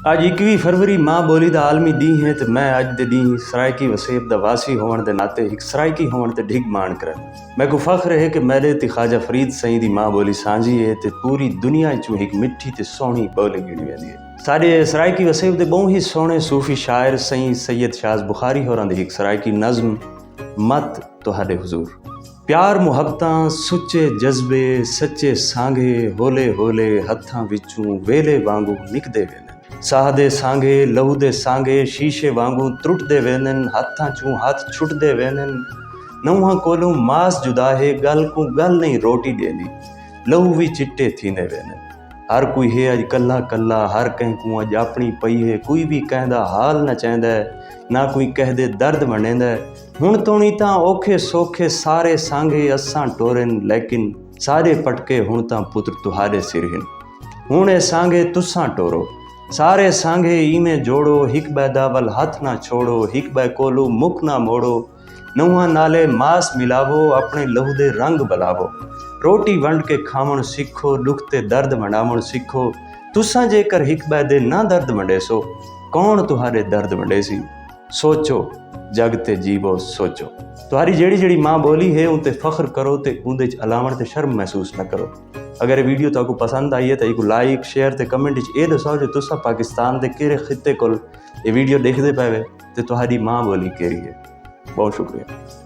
ਅੱਜ 21 ਫਰਵਰੀ ਮਾਂ ਬੋਲੀ ਦਾ ਆਲਮੀ ਦਿਨ ਹੈ ਤੇ ਮੈਂ ਅੱਜ ਦੇ ਦਿਨ ਸਰਾਇਕੀ ਵਸੇਬ ਦਾ ਵਾਸੀ ਹੋਣ ਦੇ ਨਾਤੇ ਇੱਕ ਸਰਾਇਕੀ ਹੋਣ ਤੇ ਢਿੱਗ ਮਾਣ ਕਰਾਂ। मैं को फख्र है कि मेरे ते ख्वाजा फरीद सईं दी मां बोली सांझी है ते पूरी दुनिया चों एक मिठी ते सोहनी बोली गिणी वेंदी है। साडे सरायकी वसेब दे बहुत ही सोहने सूफी शायर सईं सैयद शाज बुखारी होरां दी एक सरायकी नज़म मत तुहाडे हुजूर। प्यार मुहब्बतां सुच्चे जज्बे सच्चे सांघे होले होले हत्थां विचों वेले वांगू निकदे वेंदन। साह दे सांघे लहू दे सांघे शीशे वांगू त्रुटदे वेंदन। हत्थां चों हथ छुटदे वेंदन। नौहां कोलों मास जुदा है गल को गल नहीं रोटी देंदी। लहू भी चिट्टे थींदे वेंदन। हर कोई है अज कल्ला कल्ला हर कंहिं को अज अपनी पई है। कोई भी कहंदा हाल न चैंदा ना कोई कहदे दर्द वंडेंदा। हुण तोणी तां औखे सौखे सारे सांघे असां टोरन लेकिन सारे पटके हुण तां पुत्र तुहाडे सिर हिन। हुण ए सांघे तुसां टोरो सारे सांघे इमें जोड़ो। हिक बै दा वल हथ ना छोड़ो हिक बै कोलों मुख ना मोड़ो। नौहां नाले मास मिलावो अपने लहू दे रंग बलावो। रोटी वंड के खावण सीखो दुख ते दर्द वंडावण सीखो। तुसां जेकर हिक बै दे ना दर्द वंडेसो कौन तुहाडे दर्द वंडेसी। सोचो जग ते जीवो सोचो। तुहारी जेड़ी जेड़ी मां बोली है उन ते फख्र करो ते उंदे च अलावण ते शर्म महसूस न करो। अगर ये वीडियो तुहानू पसंद आई है तो इको लाइक शेयर ते कमेंट च ये दसो जो तुसा पाकिस्तान दे किहड़े खित्ते कोल ये वीडियो देखदे पए ते तुहाडी मां बोली केड़ी है। बहुत शुक्रिया।